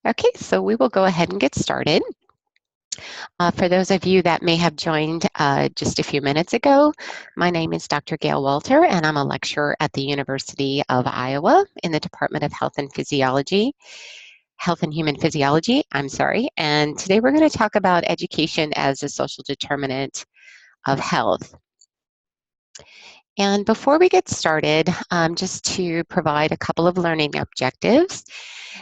Okay, so we will go ahead and get started. For those of you that may have joined just a few minutes ago, my name is Dr. Gayle Walter, and I'm a lecturer at the University of Iowa in the Department of Health and Human Physiology, I'm sorry. And today we're going to talk about education as a social determinant of health. And before we get started, just to provide a couple of learning objectives.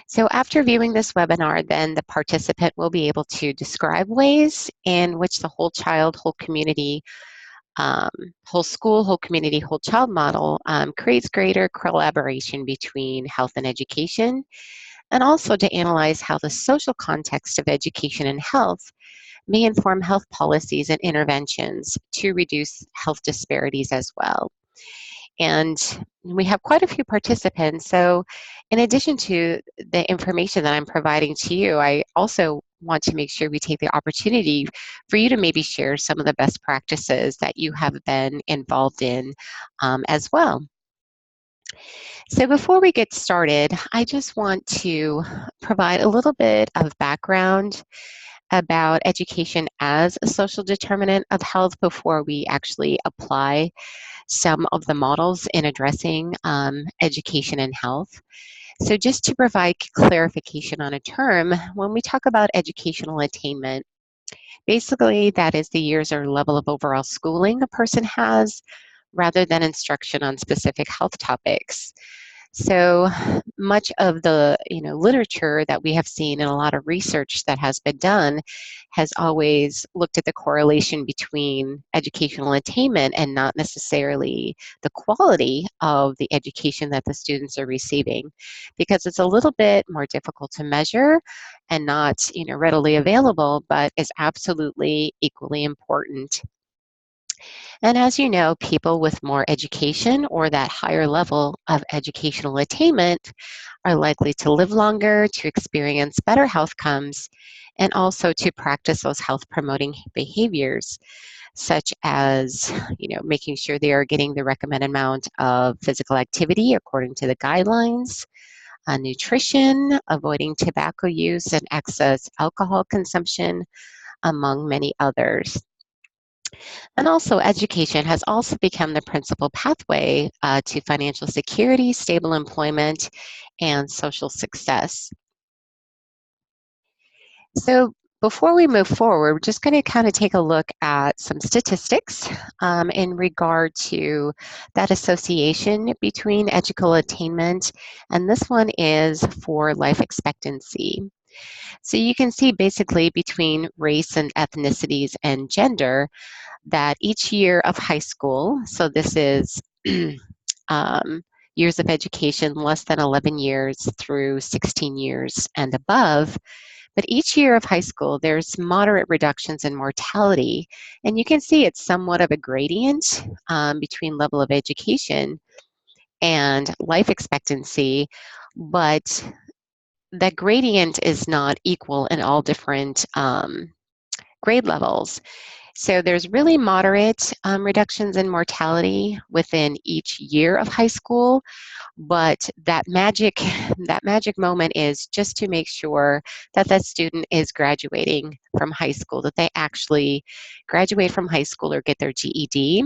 So after viewing this webinar, then the participant will be able to describe ways in which the whole child, whole community, whole school, whole community, whole child model creates greater collaboration between health and education, and also to analyze how the social context of education and health may inform health policies and interventions to reduce health disparities as well. And we have quite a few participants, so in addition to the information that I'm providing to you, I also want to make sure we take the opportunity for you to maybe share some of the best practices that you have been involved in as well. So before we get started, I just want to provide a little bit of background about education as a social determinant of health before we actually apply some of the models in addressing education and health. So just to provide clarification on a term, when we talk about educational attainment, basically that is the years or level of overall schooling a person has rather than instruction on specific health topics. So much of the literature that we have seen and a lot of research that has been done has always looked at the correlation between educational attainment and not necessarily the quality of the education that the students are receiving, because it's a little bit more difficult to measure and not readily available, but is absolutely equally important. And as you know, people with more education or that higher level of educational attainment are likely to live longer, to experience better health outcomes, and also to practice those health promoting behaviors, such as making sure they are getting the recommended amount of physical activity according to the guidelines, nutrition, avoiding tobacco use and excess alcohol consumption, among many others. And also, education has also become the principal pathway to financial security, stable employment, and social success. So before we move forward, we're just going to kind of take a look at some statistics in regard to that association between educational attainment, and this one is for life expectancy. So you can see basically between race and ethnicities and gender, that each year of high school, so this is years of education less than 11 years through 16 years and above, but each year of high school, there's moderate reductions in mortality. And you can see it's somewhat of a gradient between level of education and life expectancy, but that gradient is not equal in all different grade levels. So there's really moderate reductions in mortality within each year of high school, but that magic moment is just to make sure that that student is graduating from high school, that they actually graduate from high school or get their GED,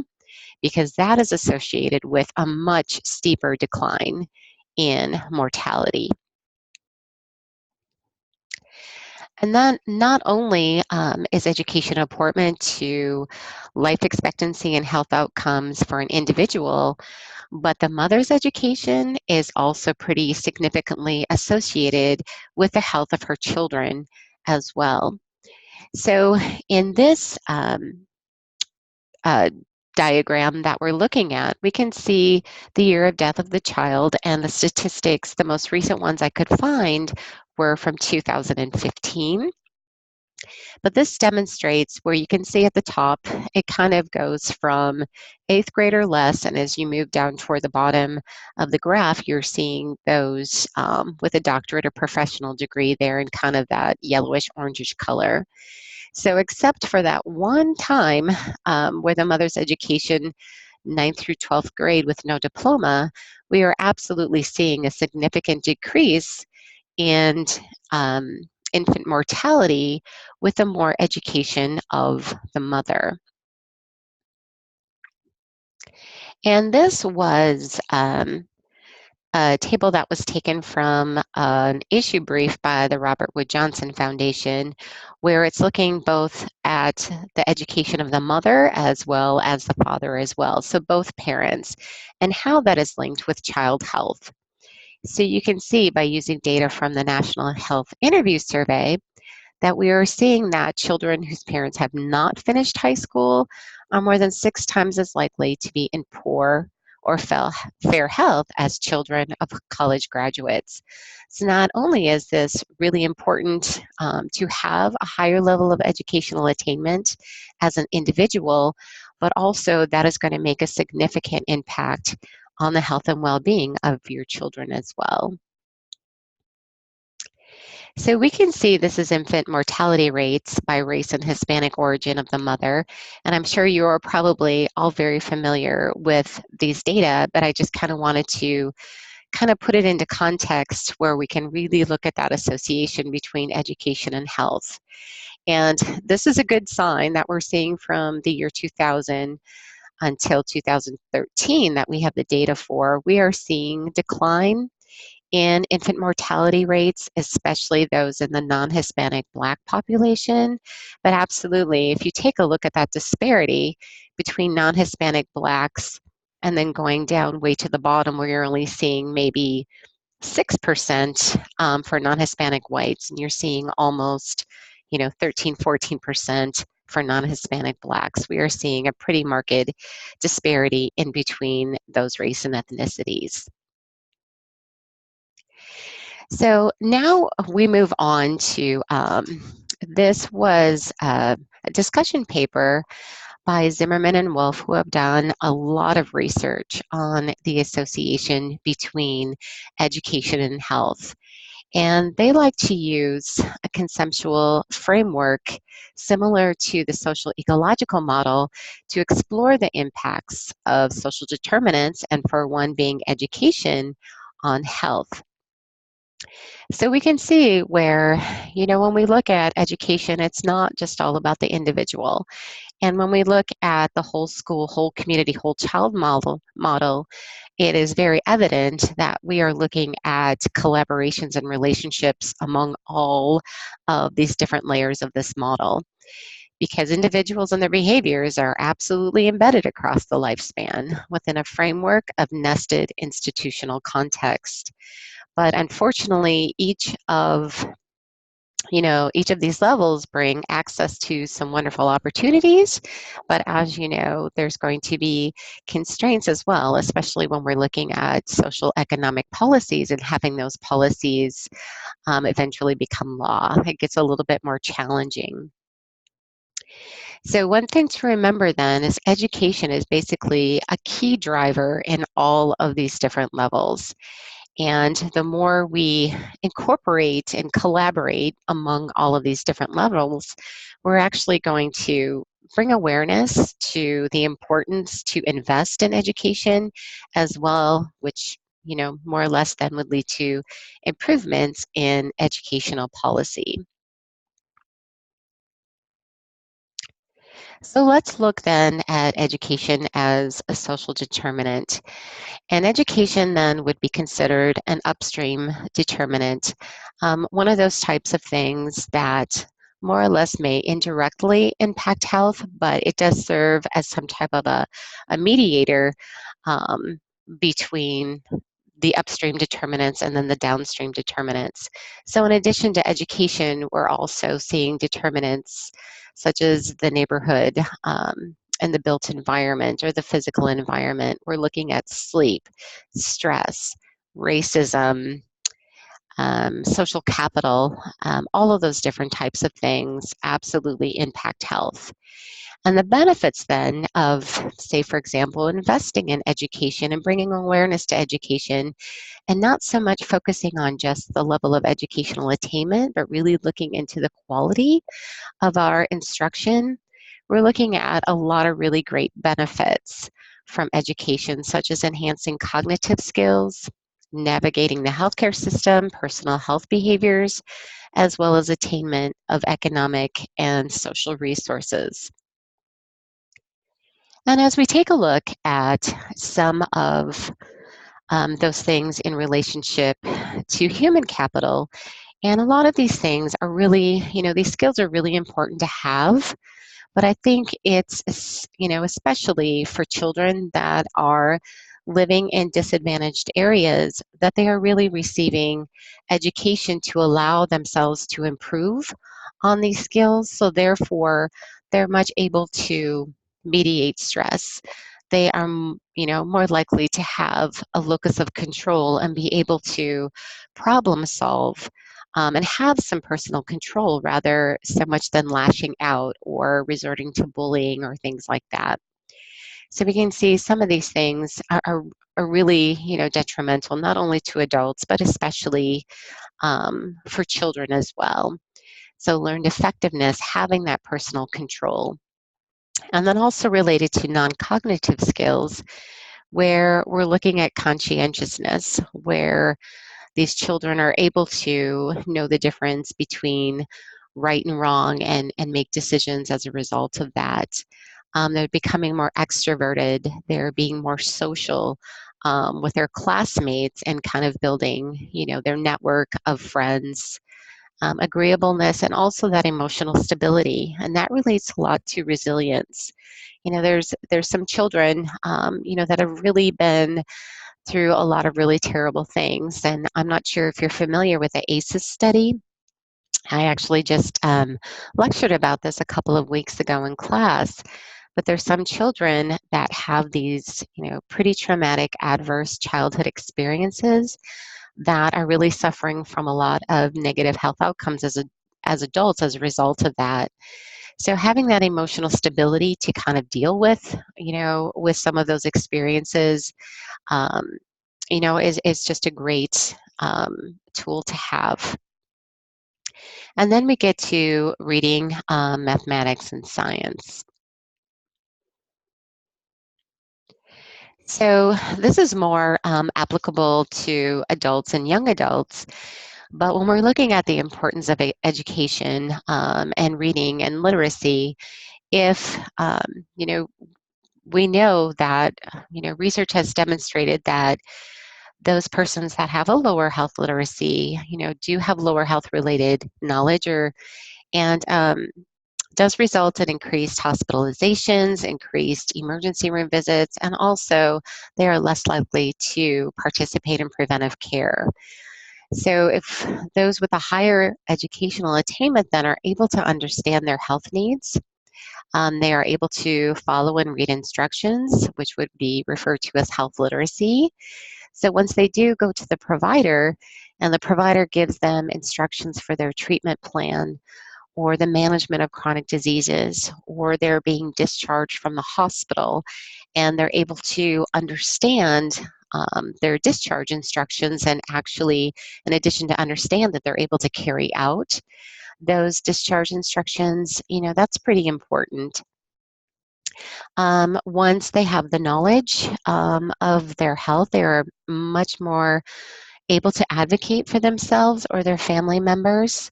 because that is associated with a much steeper decline in mortality. And then not only is education important to life expectancy and health outcomes for an individual, but the mother's education is also pretty significantly associated with the health of her children as well. So in this diagram that we're looking at, we can see the year of death of the child, and the statistics, the most recent ones I could find were from 2015. But this demonstrates where you can see at the top, it kind of goes from 8th grade or less, and as you move down toward the bottom of the graph, you're seeing those with a doctorate or professional degree there in kind of that yellowish orangish color. So except for that one time where the mother's education 9th through 12th grade with no diploma, we are absolutely seeing a significant decrease and infant mortality with the more education of the mother. And this was a table that was taken from an issue brief by the Robert Wood Johnson Foundation, where it's looking both at the education of the mother as well as the father as well, so both parents, and how that is linked with child health. So you can see by using data from the National Health Interview Survey that we are seeing that children whose parents have not finished high school are more than 6 times as likely to be in poor or fair health as children of college graduates. So not only is this really important to have a higher level of educational attainment as an individual, but also that is going to make a significant impact on the health and well-being of your children as well. So we can see this is infant mortality rates by race and Hispanic origin of the mother. And I'm sure you are probably all very familiar with these data, but I just kind of wanted to kind of put it into context where we can really look at that association between education and health. And this is a good sign that we're seeing from the year 2000 until 2013 that we have the data for. We are seeing decline in infant mortality rates, especially those in the non-Hispanic Black population. But absolutely, if you take a look at that disparity between non-Hispanic Blacks and then going down way to the bottom where you're only seeing maybe 6% for non-Hispanic whites, and you're seeing almost 13, 14% for non-Hispanic Blacks. We are seeing a pretty marked disparity in between those race and ethnicities. So now we move on to, this was a discussion paper by Zimmerman and Wolf, who have done a lot of research on the association between education and health. And they like to use a conceptual framework similar to the social ecological model to explore the impacts of social determinants, and for one being education, on health. So we can see where, when we look at education, it's not just all about the individual. And when we look at the whole school, whole community, whole child model, it is very evident that we are looking at collaborations and relationships among all of these different layers of this model, because individuals and their behaviors are absolutely embedded across the lifespan within a framework of nested institutional context. But unfortunately, each of these levels bring access to some wonderful opportunities, but as you know, there's going to be constraints as well, especially when we're looking at social economic policies and having those policies eventually become law. It gets a little bit more challenging. So one thing to remember then is education is basically a key driver in all of these different levels. And the more we incorporate and collaborate among all of these different levels, we're actually going to bring awareness to the importance to invest in education as well, which, more or less then would lead to improvements in educational policy. So let's look then at education as a social determinant. And education then would be considered an upstream determinant, one of those types of things that more or less may indirectly impact health, but it does serve as some type of a mediator between the upstream determinants and then the downstream determinants. So in addition to education, we're also seeing determinants such as the neighborhood and the built environment or the physical environment. We're looking at sleep, stress, racism, social capital, all of those different types of things absolutely impact health. And the benefits then of, say, for example, investing in education and bringing awareness to education, and not so much focusing on just the level of educational attainment, but really looking into the quality of our instruction, we're looking at a lot of really great benefits from education, such as enhancing cognitive skills, navigating the healthcare system, personal health behaviors, as well as attainment of economic and social resources. And as we take a look at some of those things in relationship to human capital, and a lot of these things are really, these skills are really important to have. But I think it's, especially for children that are living in disadvantaged areas, that they are really receiving education to allow themselves to improve on these skills. So therefore, they're much able to mediate stress. They are, more likely to have a locus of control and be able to problem solve and have some personal control rather so much than lashing out or resorting to bullying or things like that. So we can see some of these things are really, detrimental not only to adults, but especially for children as well. So learned effectiveness, having that personal control. And then also related to non-cognitive skills, where we're looking at conscientiousness, where these children are able to know the difference between right and wrong and make decisions as a result of that. They're becoming more extroverted. They're being more social with their classmates and kind of building, their network of friends, agreeableness, and also that emotional stability. And that relates a lot to resilience. There's some children, that have really been through a lot of really terrible things. And I'm not sure if you're familiar with the ACEs study. I actually just lectured about this a couple of weeks ago in class. But there's some children that have these, pretty traumatic, adverse childhood experiences that are really suffering from a lot of negative health outcomes as adults as a result of that. So having that emotional stability to kind of deal with some of those experiences, um, is just a great tool to have. And then we get to reading, mathematics, and science. So this is more applicable to adults and young adults. But when we're looking at the importance of education and reading and literacy, if, we know that, research has demonstrated that those persons that have a lower health literacy, do have lower health related knowledge and does result in increased hospitalizations, increased emergency room visits, and also they are less likely to participate in preventive care. So if those with a higher educational attainment then are able to understand their health needs, they are able to follow and read instructions, which would be referred to as health literacy. So once they do go to the provider and the provider gives them instructions for their treatment plan or the management of chronic diseases, or they're being discharged from the hospital and they're able to understand their discharge instructions and actually, in addition to understand that they're able to carry out those discharge instructions, that's pretty important. Once they have the knowledge of their health, they are much more able to advocate for themselves or their family members.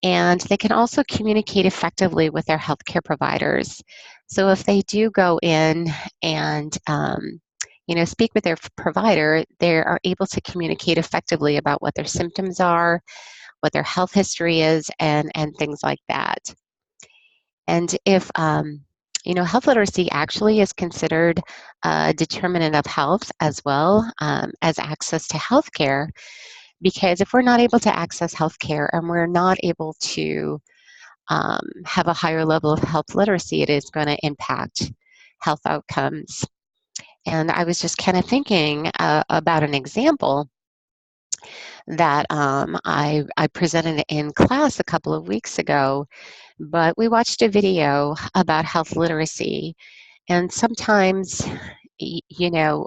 And they can also communicate effectively with their healthcare providers. So if they do go in and speak with their provider, they are able to communicate effectively about what their symptoms are, what their health history is, and things like that. And if health literacy actually is considered a determinant of health as well as access to healthcare, because if we're not able to access healthcare and we're not able to have a higher level of health literacy, it is going to impact health outcomes. And I was just kind of thinking about an example that I presented in class a couple of weeks ago, but we watched a video about health literacy. And sometimes,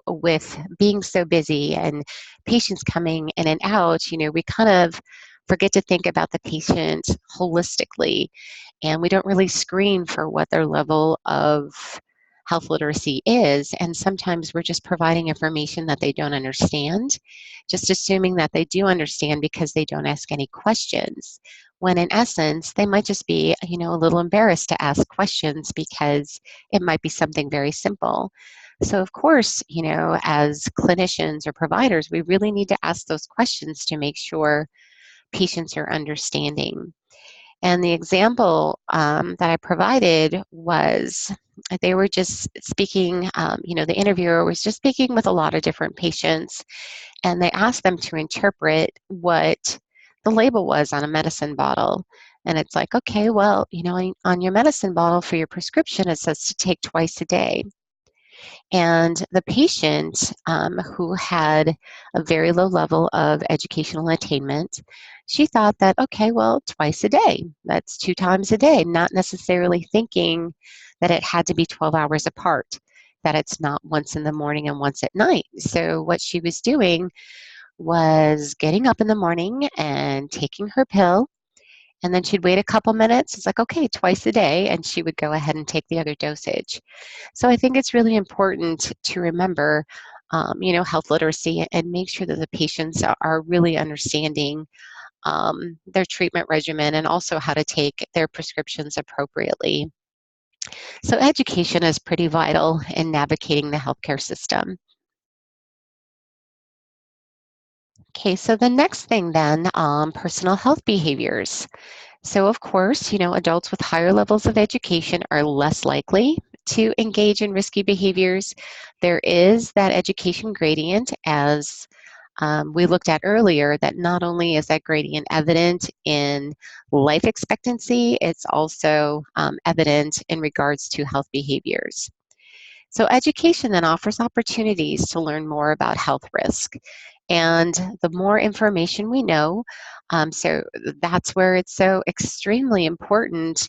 with being so busy and patients coming in and out, we kind of forget to think about the patient holistically. And we don't really screen for what their level of health literacy is, and sometimes we're just providing information that they don't understand, just assuming that they do understand because they don't ask any questions, when in essence, they might just be, a little embarrassed to ask questions because it might be something very simple. So of course, as clinicians or providers, we really need to ask those questions to make sure patients are understanding. And the example that I provided was they were just speaking, the interviewer was just speaking with a lot of different patients, and they asked them to interpret what the label was on a medicine bottle. And it's like, okay, well, on your medicine bottle for your prescription, it says to take twice a day. And the patient who had a very low level of educational attainment, she thought that, okay, well, twice a day, that's 2 times a day, not necessarily thinking that it had to be 12 hours apart, that it's not once in the morning and once at night. So what she was doing was getting up in the morning and taking her pill, and then she'd wait a couple minutes. It's like, okay, twice a day, and she would go ahead and take the other dosage. So I think it's really important to remember, health literacy and make sure that the patients are really understanding their treatment regimen and also how to take their prescriptions appropriately. So education is pretty vital in navigating the healthcare system. Okay, so the next thing then, personal health behaviors. So of course, adults with higher levels of education are less likely to engage in risky behaviors. There is that education gradient, as we looked at earlier, that not only is that gradient evident in life expectancy, it's also evident in regards to health behaviors. So education then offers opportunities to learn more about health risk. And the more information we know, so that's where it's so extremely important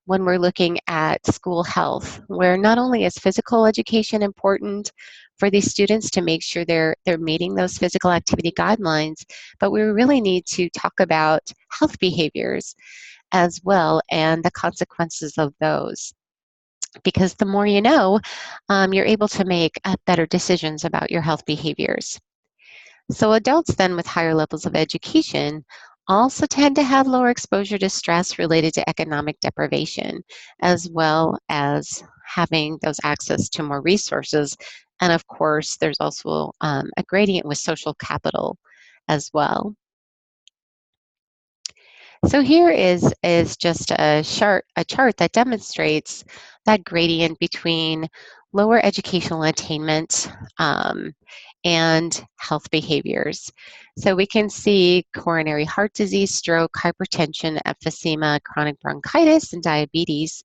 when we're looking at school health, where not only is physical education important for these students to make sure they're meeting those physical activity guidelines, but we really need to talk about health behaviors as well and the consequences of those. Because the more you know, you're able to make better decisions about your health behaviors. So adults then with higher levels of education also tend to have lower exposure to stress related to economic deprivation, as well as having those access to more resources. And of course, there's also a gradient with social capital as well. So here is just a chart that demonstrates that gradient between lower educational attainment and health behaviors. So we can see coronary heart disease, stroke, hypertension, emphysema, chronic bronchitis, and diabetes.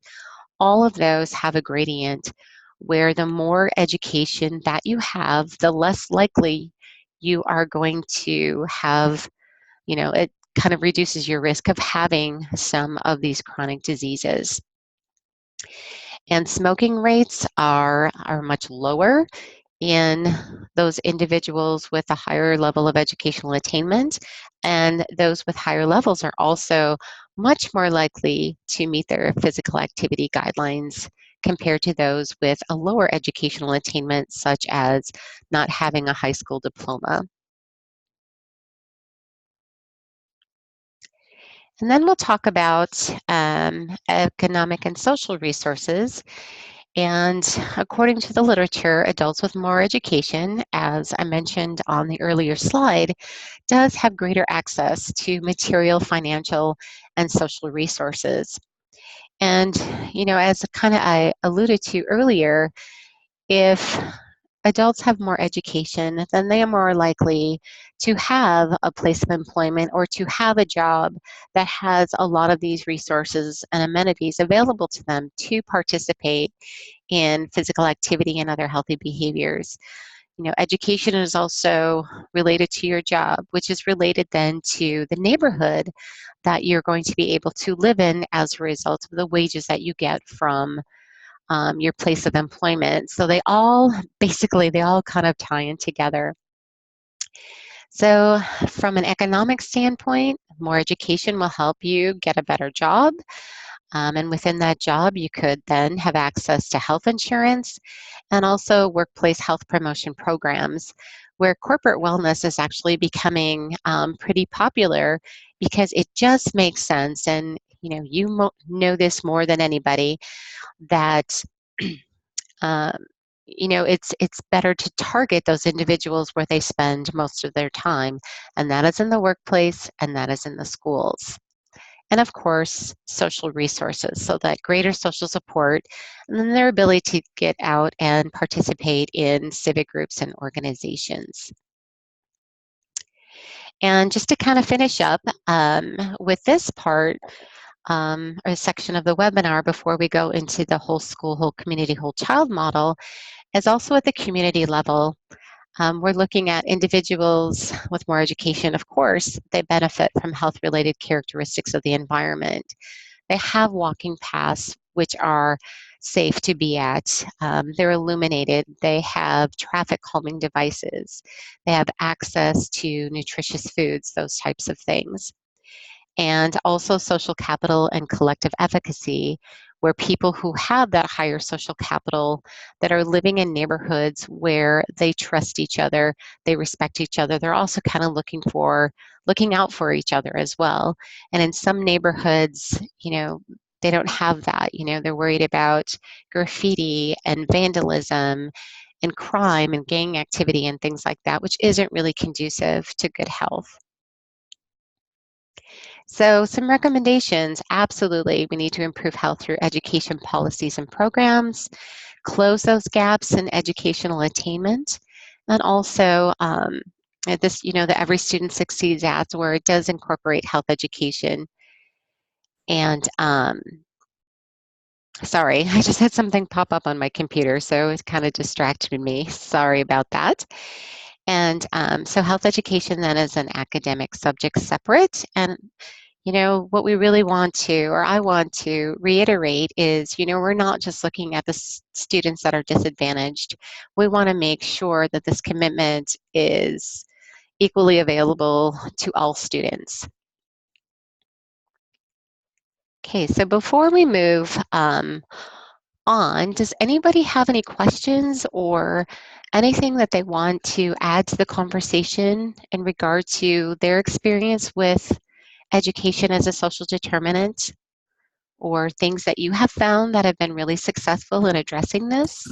All of those have a gradient where the more education that you have, the less likely you are going to have, it kind of reduces your risk of having some of these chronic diseases. And smoking rates are much lower in those individuals with a higher level of educational attainment, and those with higher levels are also much more likely to meet their physical activity guidelines compared to those with a lower educational attainment, such as not having a high school diploma. And then we'll talk about economic and social resources. And according to the literature, adults with more education, as I mentioned on the earlier slide, does have greater access to material, financial, and social resources. And, as kind of I alluded to earlier, if adults have more education, then they are more likely to have a place of employment or to have a job that has a lot of these resources and amenities available to them to participate in physical activity and other healthy behaviors. Education is also related to your job, which is related then to the neighborhood that you're going to be able to live in as a result of the wages that you get from your place of employment. So they all kind of tie in together. So from an economic standpoint, more education will help you get a better job. And within that job, you could then have access to health insurance and also workplace health promotion programs, where corporate wellness is actually becoming pretty popular because it just makes sense. And you know this more than anybody, that um, it's better to target those individuals where they spend most of their time, and that is in the workplace and that is in the schools. And of course, social resources, so that greater social support, and then their ability to get out and participate in civic groups and organizations. And just to kind of finish up with this part, or section of the webinar before we go into the whole school, whole community, whole child model, is also at the community level. We're looking at individuals with more education. Of course, they benefit from health-related characteristics of the environment. They have walking paths which are safe to be at. They're illuminated. They have traffic calming devices. They have access to nutritious foods, those types of things. And also social capital and collective efficacy, where people who have that higher social capital, that are living in neighborhoods where they trust each other, they respect each other, they're also kind of looking out for each other as well. And in some neighborhoods, they don't have that. They're worried about graffiti and vandalism and crime and gang activity and things like that, which isn't really conducive to good health. So some recommendations: absolutely, we need to improve health through education policies and programs, close those gaps in educational attainment, and also the Every Student Succeeds Act, where it does incorporate health education. And sorry, I just had something pop up on my computer, so it kind of distracted me. Sorry about that. And so health education then is an academic subject separate. And what we really want to, or I want to reiterate is, we're not just looking at the students that are disadvantaged. We want to make sure that this commitment is equally available to all students. Okay, so before we move on, does anybody have any questions or anything that they want to add to the conversation in regard to their experience with education as a social determinant, or things that you have found that have been really successful in addressing this?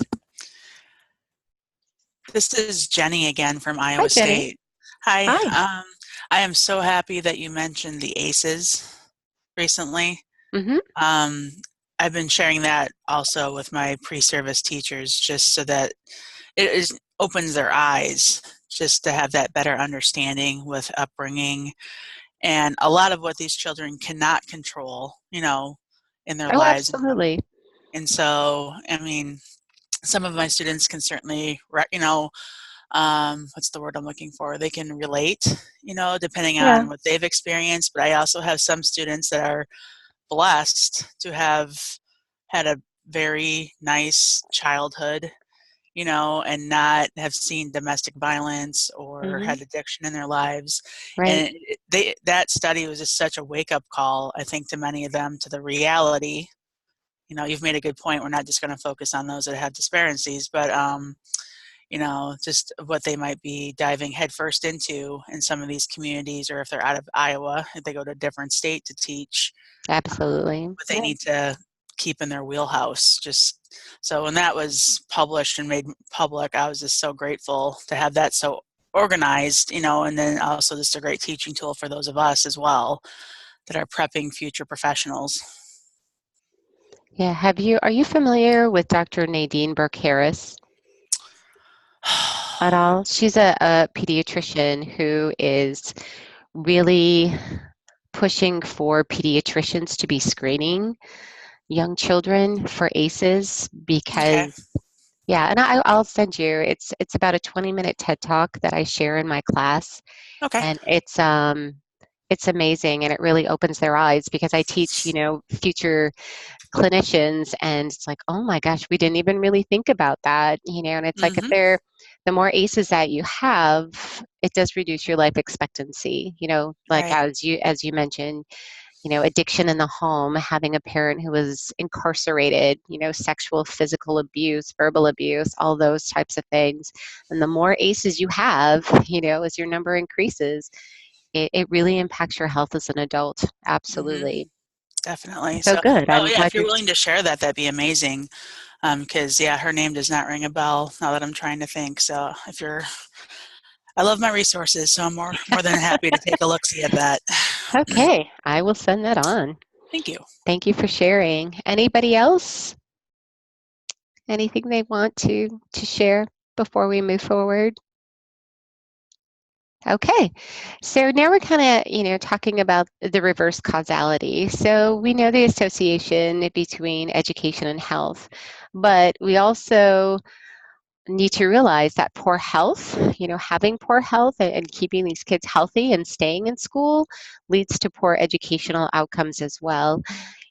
This is Jenny again from Hi, Iowa Jenny. State. Hi. Hi. I am so happy that you mentioned the ACEs recently. Mm-hmm. I've been sharing that also with my pre-service teachers, just so that opens their eyes, just to have that better understanding with upbringing and a lot of what these children cannot control, in their Oh, lives. absolutely. And so, I mean, some of my students can certainly, what's the word I'm looking for? They can relate, depending Yeah. on what they've experienced. But I also have some students that are blessed to have had a very nice childhood, and not have seen domestic violence or Mm-hmm. had addiction in their lives. Right. And that study was just such a wake-up call, I think, to many of them, to the reality. You've made a good point. We're not just going to focus on those that have disparities, but just what they might be diving headfirst into in some of these communities, or if they're out of Iowa, if they go to a different state to teach, Absolutely. what they Yeah. need to keep in their wheelhouse. Just so when that was published and made public, I was just so grateful to have that so organized, and then also just a great teaching tool for those of us as well that are prepping future professionals. Yeah. Are you familiar with Dr. Nadine Burke-Harris at all? She's a pediatrician who is really pushing for pediatricians to be screening young children for ACEs, Okay. because yeah, and I'll send you. It's about a 20-minute TED Talk that I share in my class, Okay. and it's amazing, and it really opens their eyes, because I teach, future clinicians, and it's like, oh my gosh, we didn't even really think about that, and it's like, Mm-hmm. the more ACEs that you have, it does reduce your life expectancy, like Right. as you mentioned, addiction in the home, having a parent who was incarcerated, sexual, physical abuse, verbal abuse, all those types of things. And the more ACEs you have, as your number increases, it really impacts your health as an adult. Absolutely. Definitely. So So, good. oh I'm yeah, glad if you're willing to share that, that'd be amazing. Because yeah, her name does not ring a bell now that I'm trying to think. So if you're, I love my resources, so I'm more than happy to take a look-see at that. okay. I will send that on. Thank you. Thank you for sharing. Anybody else? Anything they want to share before we move forward? Okay, so now we're kind of, talking about the reverse causality. So we know the association between education and health, but we also need to realize that poor health, having poor health and keeping these kids healthy and staying in school leads to poor educational outcomes as well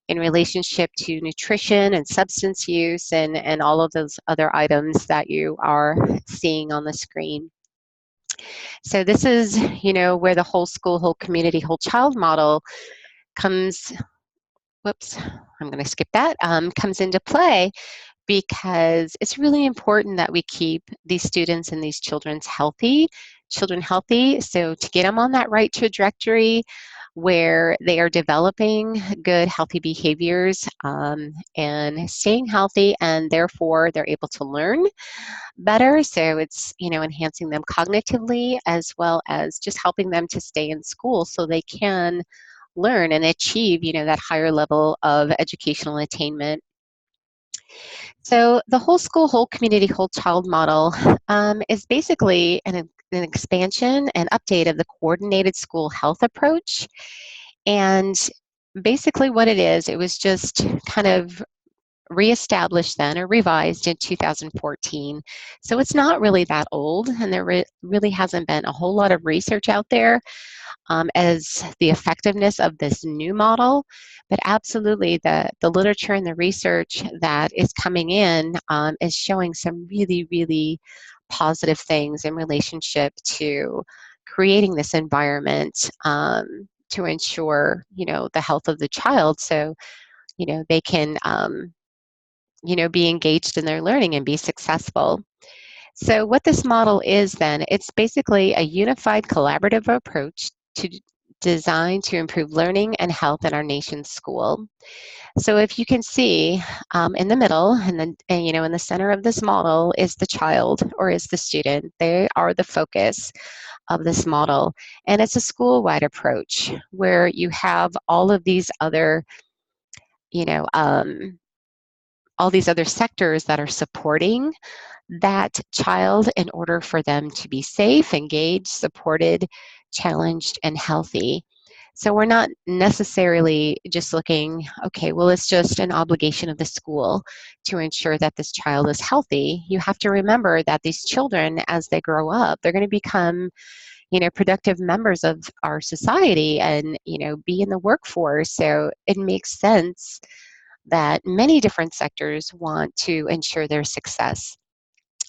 in relationship to nutrition and substance use and all of those other items that you are seeing on the screen. So this is, where the whole school, whole community, whole child model comes, whoops, I'm going to skip that, comes into play because it's really important that we keep these students and these children healthy. So to get them on that right trajectory where they are developing good, healthy behaviors and staying healthy, and therefore they're able to learn better. So it's, enhancing them cognitively as well as just helping them to stay in school so they can learn and achieve, that higher level of educational attainment. So the whole school, whole community, whole child model is basically an expansion and update of the coordinated school health approach. And basically what it is, it was just kind of reestablished then or revised in 2014. So it's not really that old, and there really hasn't been a whole lot of research out there as the effectiveness of this new model. But absolutely, the literature and the research that is coming in is showing some really, really positive things in relationship to creating this environment to ensure, the health of the child. So, they can be engaged in their learning and be successful. So what this model is then, it's basically a unified collaborative approach to designed to improve learning and health in our nation's school. So if you can see in the middle and then in the center of this model is the child or is the student. They are the focus of this model. And it's a school-wide approach where you have all of these other, you know, um, all these other sectors that are supporting that child in order for them to be safe, engaged, supported, challenged, and healthy. So we're not necessarily just looking, okay, well, it's just an obligation of the school to ensure that this child is healthy. You have to remember that these children, as they grow up, they're going to become, productive members of our society and, be in the workforce. So it makes sense that many different sectors want to ensure their success.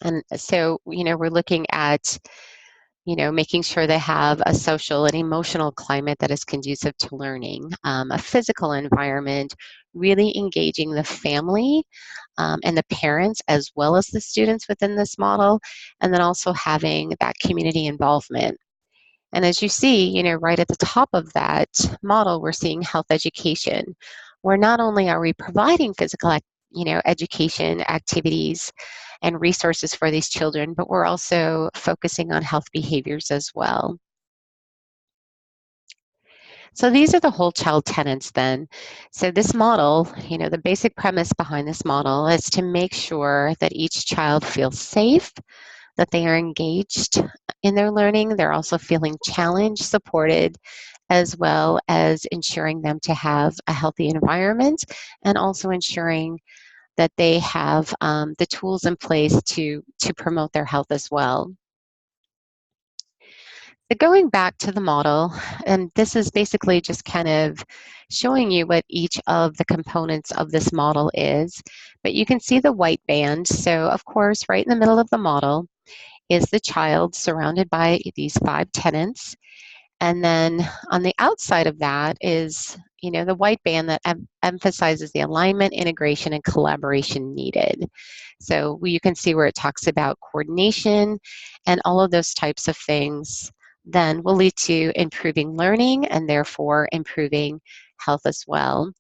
And so, we're looking at, making sure they have a social and emotional climate that is conducive to learning, a physical environment, really engaging the family and the parents as well as the students within this model, and then also having that community involvement. And as you see, right at the top of that model, we're seeing health education, where not only are we providing physical, education activities and resources for these children, but we're also focusing on health behaviors as well. So these are the whole child tenets then. So this model, the basic premise behind this model is to make sure that each child feels safe, that they are engaged in their learning. They're also feeling challenged, supported, as well as ensuring them to have a healthy environment and also ensuring that they have the tools in place to promote their health as well. So going back to the model, and this is basically just kind of showing you what each of the components of this model is, but you can see the white band. So of course, right in the middle of the model is the child surrounded by these 5 tenets. And then on the outside of that is, the white band that emphasizes the alignment, integration, and collaboration needed. So you can see where it talks about coordination and all of those types of things then will lead to improving learning and therefore improving health as well.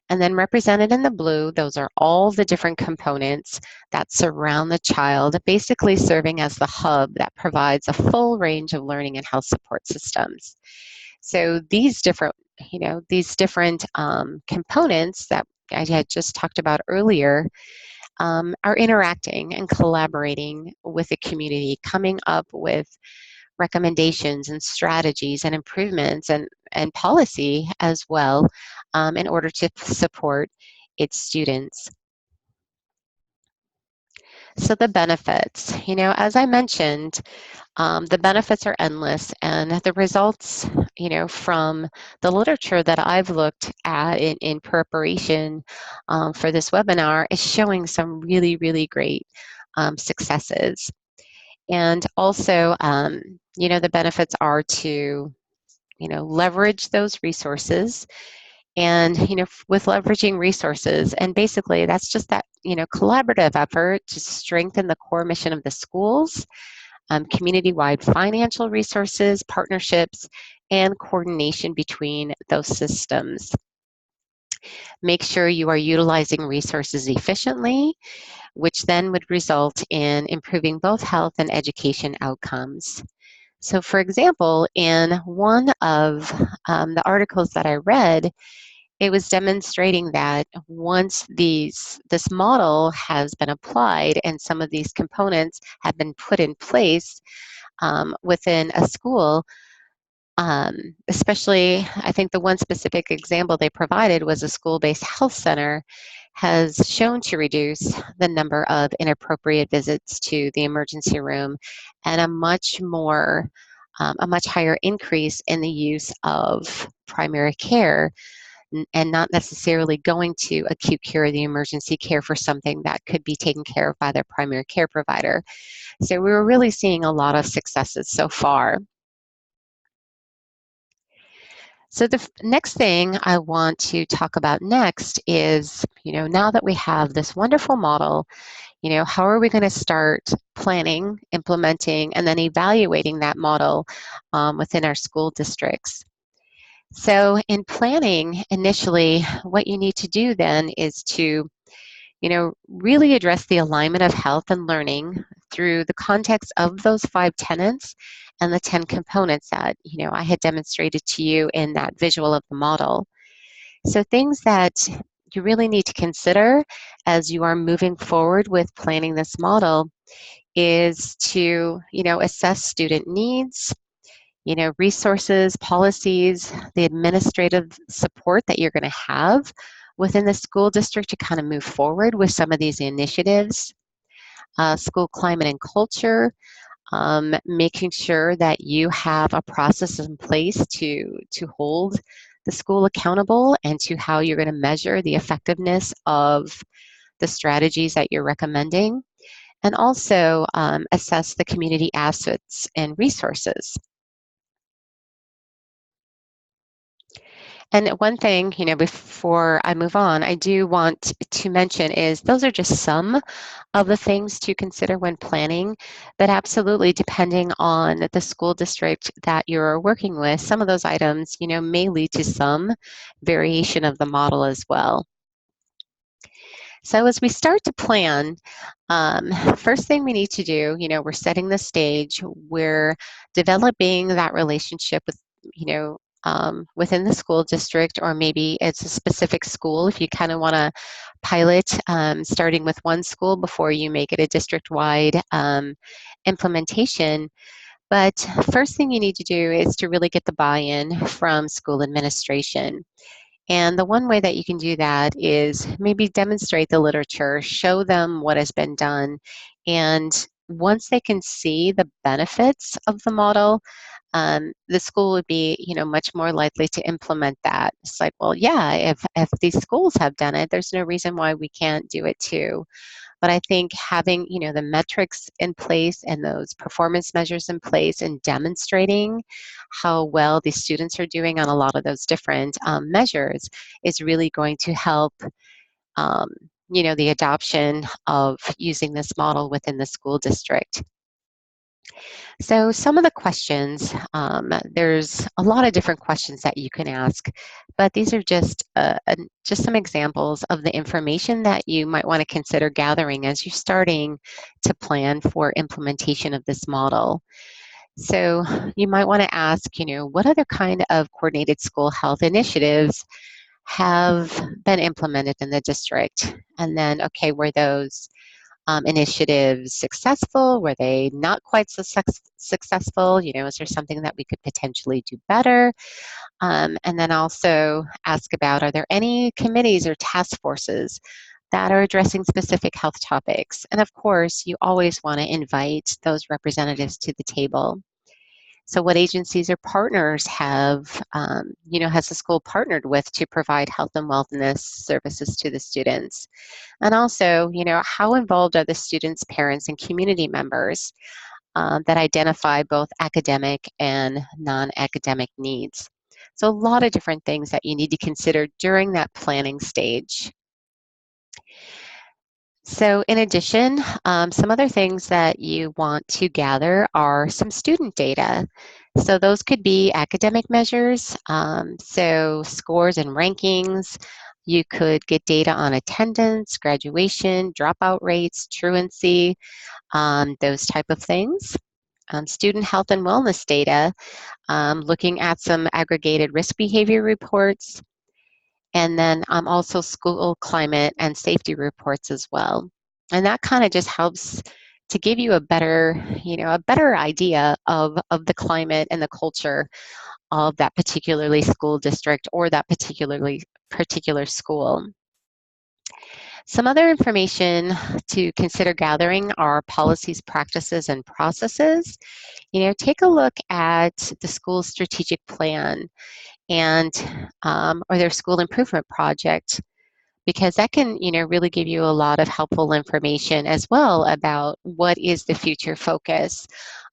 And then represented in the blue, those are all the different components that surround the child, basically serving as the hub that provides a full range of learning and health support systems. So these different, components that I had just talked about earlier are interacting and collaborating with the community, coming up with recommendations and strategies and improvements and policy as well in order to support its students. So the benefits, as I mentioned, the benefits are endless, and the results, from the literature that I've looked at in preparation for this webinar is showing some really, really great successes. And also, the benefits are to, leverage those resources. And, with leveraging resources, and basically that's just that, collaborative effort to strengthen the core mission of the schools, community-wide financial resources, partnerships, and coordination between those systems. Make sure you are utilizing resources efficiently, which then would result in improving both health and education outcomes. So for example, in one of the articles that I read, it was demonstrating that once this model has been applied and some of these components have been put in place within a school, especially, I think the one specific example they provided was a school-based health center has shown to reduce the number of inappropriate visits to the emergency room and a much higher increase in the use of primary care and not necessarily going to acute care or the emergency care for something that could be taken care of by their primary care provider. So we were really seeing a lot of successes so far. So the next thing I want to talk about next is, now that we have this wonderful model, how are we going to start planning, implementing, and then evaluating that model within our school districts? So in planning, initially, what you need to do then is to, really address the alignment of health and learning through the context of those 5 tenets and the 10 components that, I had demonstrated to you in that visual of the model. So things that you really need to consider as you are moving forward with planning this model is to, assess student needs, resources, policies, the administrative support that you're going to have within the school district to kind of move forward with some of these initiatives, school climate and culture, making sure that you have a process in place to hold the school accountable and to how you're going to measure the effectiveness of the strategies that you're recommending, and also assess the community assets and resources. And one thing, before I move on, I do want to mention is those are just some of the things to consider when planning, but absolutely depending on the school district that you're working with, some of those items, may lead to some variation of the model as well. So as we start to plan, first thing we need to do, we're setting the stage, we're developing that relationship with, within the school district, or maybe it's a specific school if you kind of want to pilot starting with one school before you make it a district-wide implementation. But first thing you need to do is to really get the buy-in from school administration. And the one way that you can do that is maybe demonstrate the literature, show them what has been done, and once they can see the benefits of the model, the school would be, much more likely to implement that. It's like, well, yeah, if these schools have done it, there's no reason why we can't do it too. But I think having, the metrics in place and those performance measures in place and demonstrating how well the students are doing on a lot of those different measures is really going to help, um, the adoption of using this model within the school district. So some of the questions, there's a lot of different questions that you can ask, but these are just some examples of the information that you might want to consider gathering as you're starting to plan for implementation of this model. So you might want to ask, what other kind of coordinated school health initiatives have been implemented in the district? And then, okay, were those initiatives successful? Were they not quite so successful? Is there something that we could potentially do better? And then also ask about, are there any committees or task forces that are addressing specific health topics? And of course, you always want to invite those representatives to the table. So what agencies or partners has the school partnered with to provide health and wellness services to the students? And also, how involved are the students' parents and community members that identify both academic and non-academic needs? So a lot of different things that you need to consider during that planning stage. So in addition, some other things that you want to gather are some student data. So those could be academic measures, so scores and rankings. You could get data on attendance, graduation, dropout rates, truancy, those type of things. Student health and wellness data, looking at some aggregated risk behavior reports, and then also school climate and safety reports as well. And that kind of just helps to give you a better idea of the climate and the culture of that particularly school district or that particular school. Some other information to consider gathering are policies, practices, and processes. Take a look at the school's strategic plan and or their school improvement project, because that can really give you a lot of helpful information as well about what is the future focus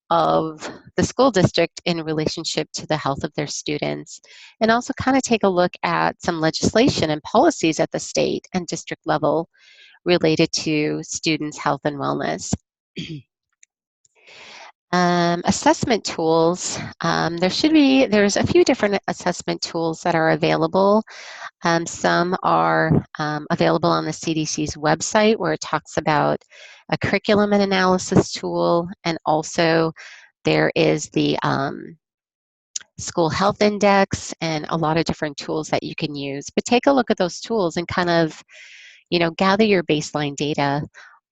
of the school district in relationship to the health of their students, and also kind of take a look at some legislation and policies at the state and district level related to students' health and wellness. Assessment tools, there's a few different assessment tools that are available. Some are available on the CDC's website, where it talks about a curriculum and analysis tool, and also there is the school health index and a lot of different tools that you can use. But take a look at those tools and kind of, gather your baseline data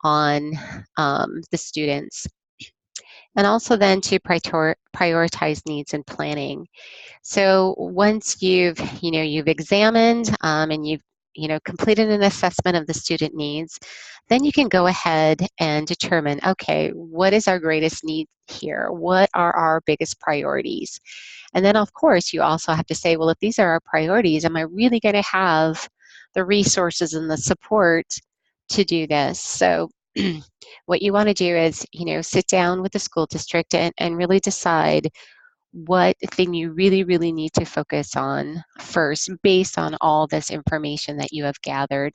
on the students. And also then to prioritize needs and planning. So once you've examined and you've completed an assessment of the student needs, then you can go ahead and determine, okay, what is our greatest need here? What are our biggest priorities? And then of course you also have to say, well, if these are our priorities, am I really going to have the resources and the support to do this? So what you want to do is, sit down with the school district and really decide what thing you really, really need to focus on first based on all this information that you have gathered.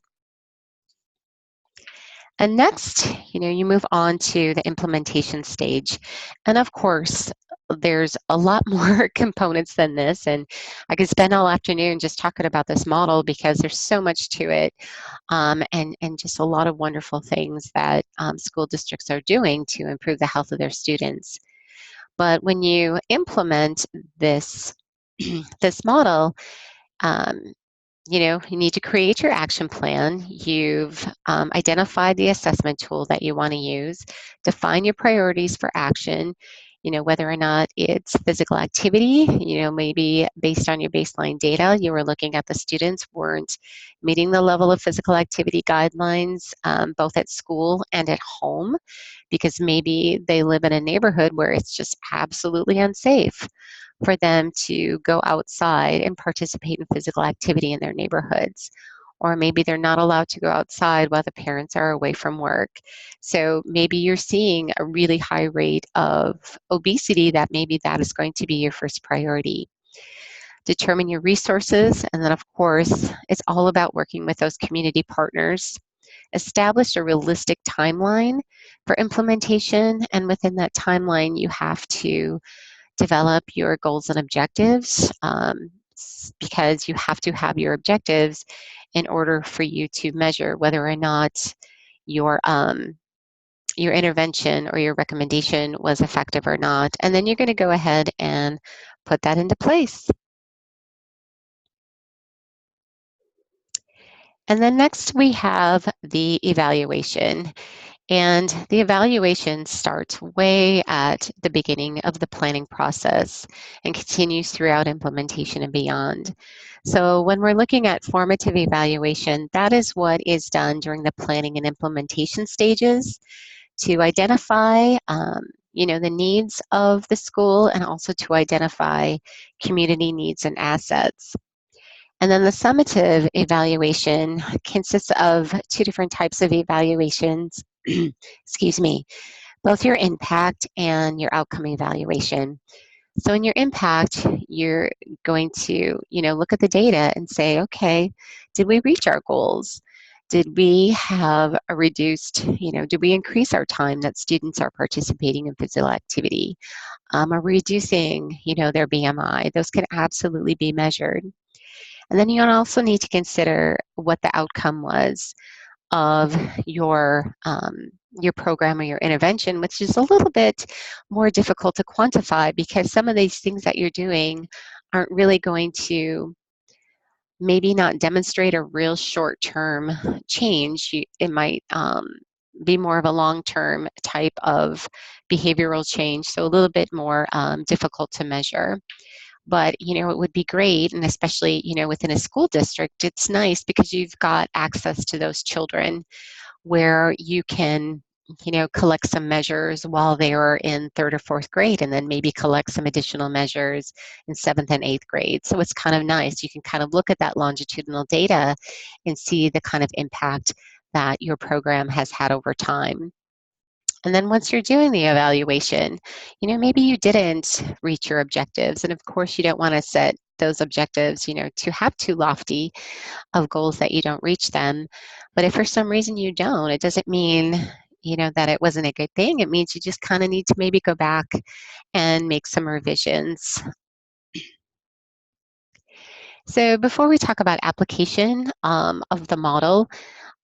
And next, you move on to the implementation stage. And of course, there's a lot more components than this, and I could spend all afternoon just talking about this model because there's so much to it, and just a lot of wonderful things that school districts are doing to improve the health of their students. But when you implement this, this model, um, you need to create your action plan. You've identified the assessment tool that you want to use, define your priorities for action, whether or not it's physical activity, maybe based on your baseline data, you were looking at the students weren't meeting the level of physical activity guidelines, both at school and at home, because maybe they live in a neighborhood where it's just absolutely unsafe for them to go outside and participate in physical activity in their neighborhoods. or maybe they're not allowed to go outside while the parents are away from work. So maybe you're seeing a really high rate of obesity, that maybe that is going to be your first priority. Determine your resources, and then of course, it's all about working with those community partners. Establish a realistic timeline for implementation, and within that timeline, you have to develop your goals and objectives, because you have to have your objectives in order for you to measure whether or not your intervention or your recommendation was effective or not. And then you're going to go ahead and put that into place. And then next we have the evaluation. And the evaluation starts way at the beginning of the planning process and continues throughout implementation and beyond. So when we're looking at formative evaluation, that is what is done during the planning and implementation stages to identify the needs of the school, and also to identify community needs and assets. And then the summative evaluation consists of two different types of evaluations, excuse me, both your impact and your outcome evaluation. So in your impact, you're going to, look at the data and say, okay, did we reach our goals? Did we have a reduced, did we increase our time that students are participating in physical activity? Are we reducing, their BMI? Those can absolutely be measured. And then you also need to consider what the outcome was of your program or your intervention, which is a little bit more difficult to quantify, because some of these things that you're doing aren't really going to maybe not demonstrate a real short-term change. It might be more of a long-term type of behavioral change, so a little bit more difficult to measure. But, it would be great, and especially, within a school district, it's nice because you've got access to those children where you can, collect some measures while they are in 3rd or 4th grade, and then maybe collect some additional measures in 7th and 8th grade. So it's kind of nice. You can kind of look at that longitudinal data and see the kind of impact that your program has had over time. And then once you're doing the evaluation, maybe you didn't reach your objectives. And of course, you don't want to set those objectives, to have too lofty of goals that you don't reach them. But if for some reason you don't, it doesn't mean, that it wasn't a good thing. It means you just kind of need to maybe go back and make some revisions. So before we talk about application of the model,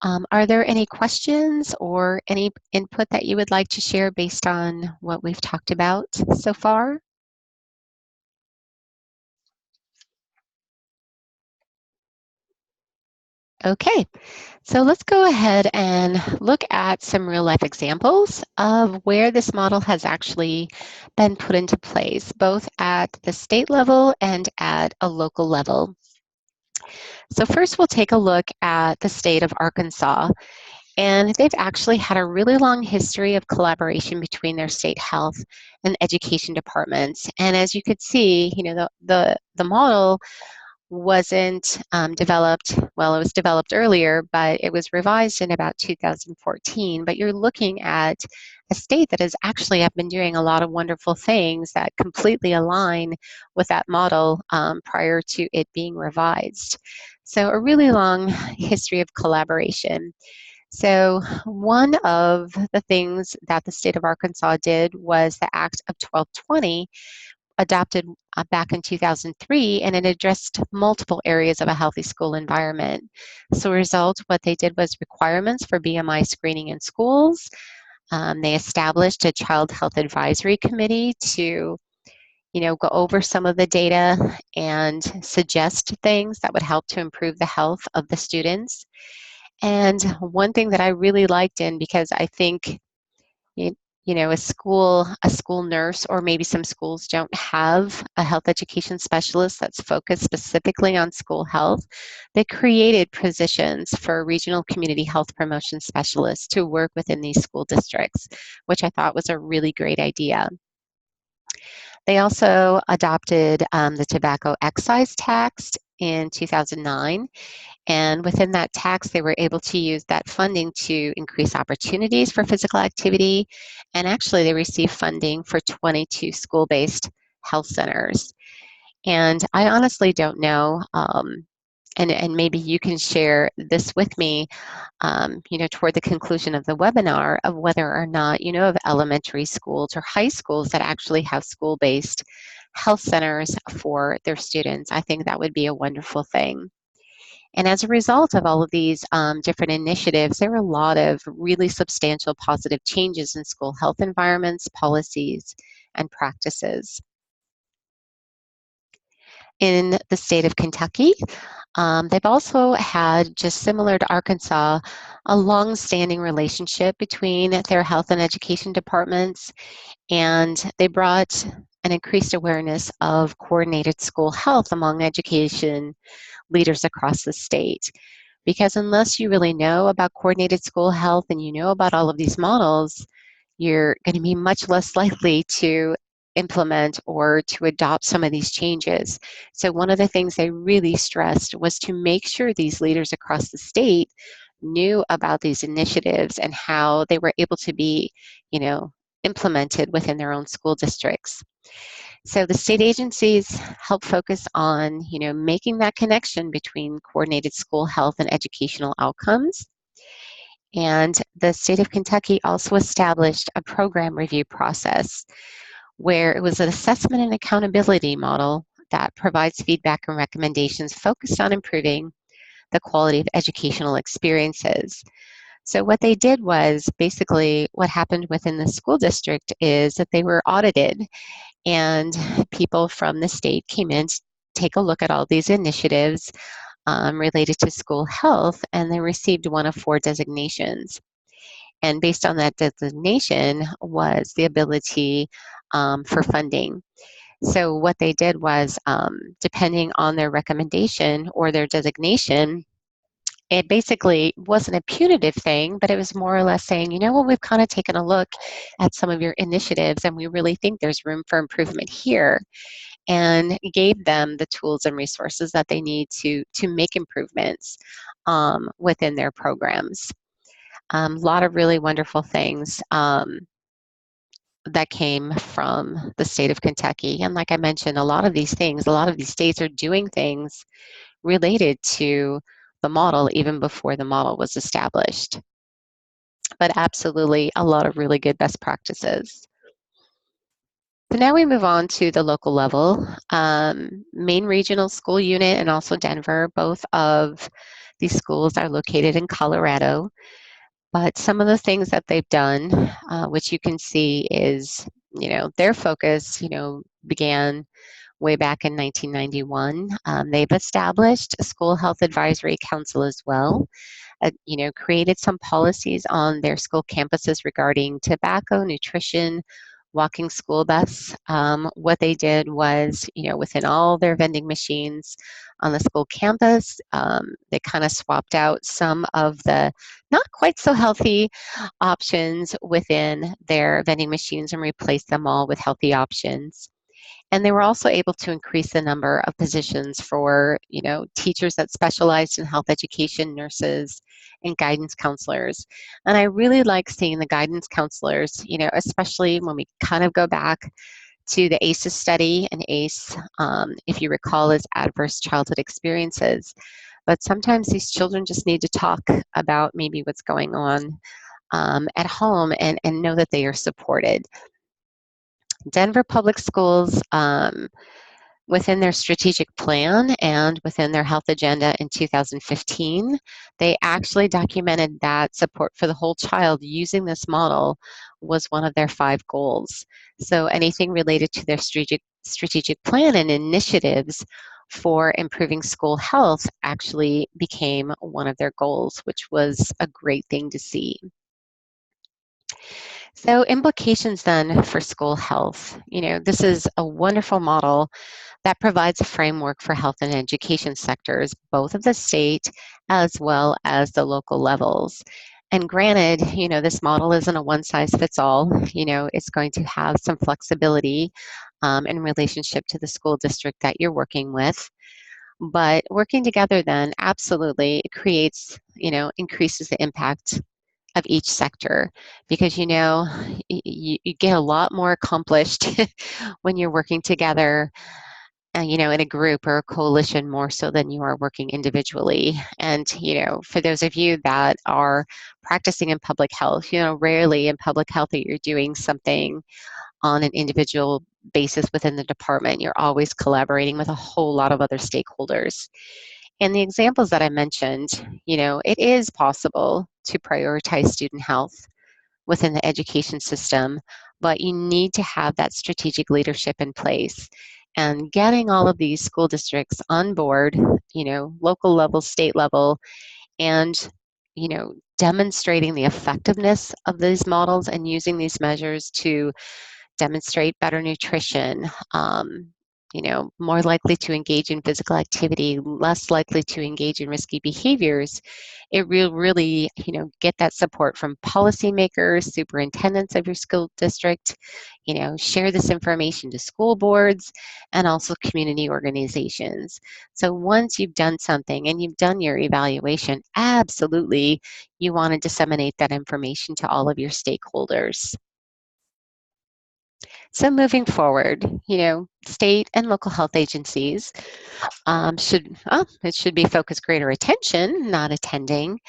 are there any questions or any input that you would like to share based on what we've talked about so far? Okay, so let's go ahead and look at some real life examples of where this model has actually been put into place, both at the state level and at a local level. So first we'll take a look at the state of Arkansas. And they've actually had a really long history of collaboration between their state health and education departments. And as you could see, the model wasn't developed, well, it was developed earlier, but it was revised in about 2014. But you're looking at a state that has actually have been doing a lot of wonderful things that completely align with that model prior to it being revised. So a really long history of collaboration. So one of the things that the state of Arkansas did was the Act of 1220, adopted back in 2003, and it addressed multiple areas of a healthy school environment. So as a result, what they did was requirements for BMI screening in schools. They established a child health advisory committee to go over some of the data and suggest things that would help to improve the health of the students. And one thing that I really liked in, because I think, a school nurse, or maybe some schools don't have a health education specialist that's focused specifically on school health, they created positions for regional community health promotion specialists to work within these school districts, which I thought was a really great idea. They also adopted the tobacco excise tax in 2009. And within that tax, they were able to use that funding to increase opportunities for physical activity. And actually, they received funding for 22 school-based health centers. And I honestly don't know, and maybe you can share this with me, toward the conclusion of the webinar, of whether or not you know of elementary schools or high schools that actually have school-based health centers for their students. I think that would be a wonderful thing. And as a result of all of these different initiatives, there were a lot of really substantial positive changes in school health environments, policies, and practices. In the state of Kentucky, they've also had, just similar to Arkansas, a long-standing relationship between their health and education departments, and they brought an increased awareness of coordinated school health among education leaders across the state. Because unless you really know about coordinated school health and you know about all of these models, you're going to be much less likely to implement or to adopt some of these changes. So one of the things they really stressed was to make sure these leaders across the state knew about these initiatives and how they were able to be, implemented within their own school districts. So the state agencies help focus on, making that connection between coordinated school health and educational outcomes. And the state of Kentucky also established a program review process where it was an assessment and accountability model that provides feedback and recommendations focused on improving the quality of educational experiences. So what they did was, basically what happened within the school district is that they were audited, and people from the state came in to take a look at all these initiatives related to school health, and they received one of 4 designations. And based on that designation was the ability for funding. So what they did was, depending on their recommendation or their designation, it basically wasn't a punitive thing, but it was more or less saying, we've kind of taken a look at some of your initiatives and we really think there's room for improvement here, and gave them the tools and resources that they need to make improvements within their programs. A lot of really wonderful things that came from the state of Kentucky. And like I mentioned, a lot of these states are doing things related to the model even before the model was established. But absolutely a lot of really good best practices. So now we move on to the local level. Maine Regional School Unit and also Denver, both of these schools are located in Colorado. But some of the things that they've done, which you can see is, their focus, began way back in 1991. They've established a school health advisory council as well, created some policies on their school campuses regarding tobacco, nutrition, walking school bus. What they did was, within all their vending machines on the school campus, they kind of swapped out some of the not quite so healthy options within their vending machines and replaced them all with healthy options. And they were also able to increase the number of positions for, teachers that specialized in health education, nurses, and guidance counselors. And I really like seeing the guidance counselors, especially when we kind of go back to the ACEs study, and ACE, if you recall, is adverse childhood experiences. But sometimes these children just need to talk about maybe what's going on at home and know that they are supported. Denver Public Schools, within their strategic plan and within their health agenda in 2015, they actually documented that support for the whole child using this model was one of their 5 goals. So anything related to their strategic plan and initiatives for improving school health actually became one of their goals, which was a great thing to see. So implications then for school health. This is a wonderful model that provides a framework for health and education sectors, both of the state as well as the local levels. And granted, this model isn't a one-size-fits-all. It's going to have some flexibility in relationship to the school district that you're working with. But working together then absolutely creates, increases the impact of each sector, because you get a lot more accomplished when you're working together, in a group or a coalition more so than you are working individually. And for those of you that are practicing in public health, rarely in public health that you're doing something on an individual basis within the department. You're always collaborating with a whole lot of other stakeholders. And the examples that I mentioned, it is possible to prioritize student health within the education system, but you need to have that strategic leadership in place. And getting all of these school districts on board, local level, state level, and demonstrating the effectiveness of these models and using these measures to demonstrate better nutrition, more likely to engage in physical activity, less likely to engage in risky behaviors. It will really, get that support from policymakers, superintendents of your school district, share this information to school boards and also community organizations. So once you've done something and you've done your evaluation, absolutely, you want to disseminate that information to all of your stakeholders. So moving forward, state and local health agencies it should be focus greater attention, not attending,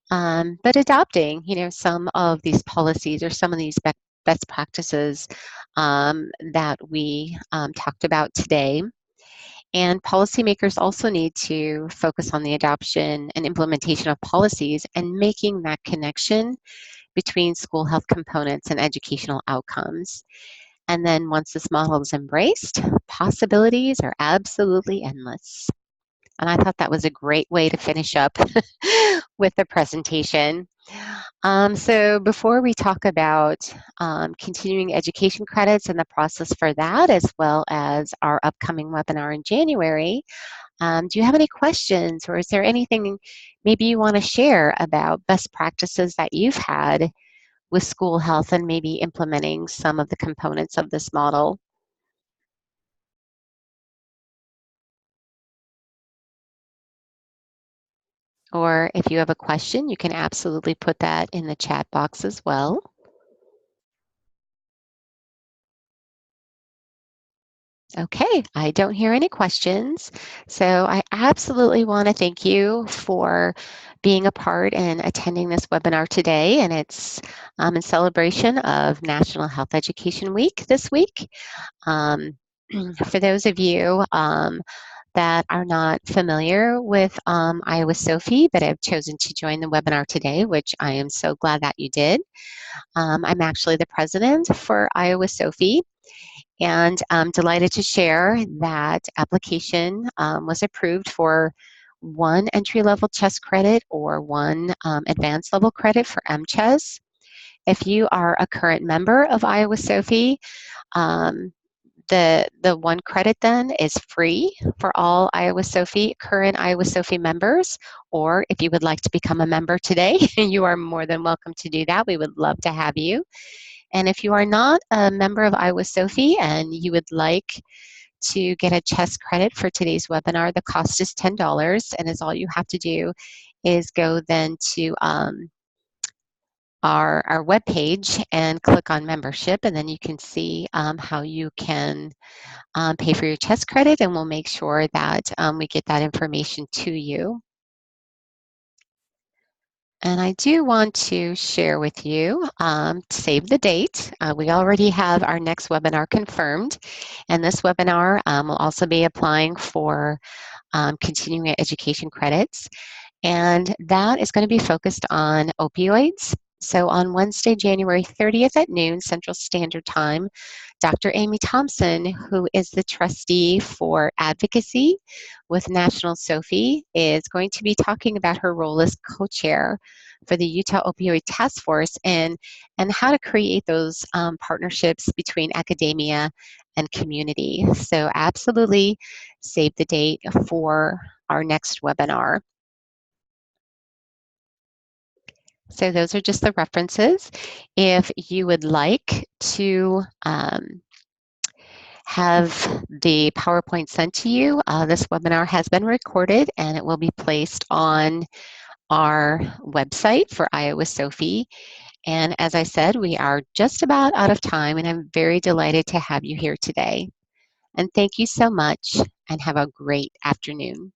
but adopting, some of these policies or some of these best practices that we talked about today. And policymakers also need to focus on the adoption and implementation of policies and making that connection between school health components and educational outcomes. And then once this model is embraced, possibilities are absolutely endless. And I thought that was a great way to finish up with the presentation. So before we talk about continuing education credits and the process for that, as well as our upcoming webinar in January, do you have any questions, or is there anything maybe you want to share about best practices that you've had with school health and maybe implementing some of the components of this model? Or if you have a question, you can absolutely put that in the chat box as well. Okay, I don't hear any questions. So I absolutely want to thank you for being a part and attending this webinar today. And it's in celebration of National Health Education Week this week. For those of you that are not familiar with Iowa SOPHE but have chosen to join the webinar today, which I am so glad that you did. I'm actually the president for Iowa SOPHE, and I'm delighted to share that application was approved for one entry-level CHES credit or one advanced level credit for MCHES. If you are a current member of Iowa SOPHE, the one credit then is free for all current Iowa SOPHE members, or if you would like to become a member today, you are more than welcome to do that. We would love to have you. And if you are not a member of Iowa SOPHE and you would like to get a CHES credit for today's webinar, the cost is $10, and all you have to do is go then to our webpage and click on membership, and then you can see how you can pay for your CHES credit, and we'll make sure that we get that information to you. And I do want to share with you, save the date. We already have our next webinar confirmed, and this webinar will also be applying for continuing education credits, and that is going to be focused on opioids. So on Wednesday, January 30th at noon Central Standard Time, Dr. Amy Thompson, who is the trustee for advocacy with National SOPHE, is going to be talking about her role as co-chair for the Utah Opioid Task Force and how to create those partnerships between academia and community. So absolutely save the date for our next webinar. So those are just the references. If you would like to have the PowerPoint sent to you. This webinar has been recorded and it will be placed on our website for Iowa SOPHE. And as I said, we are just about out of time, and I'm very delighted to have you here today. And thank you so much, and have a great afternoon.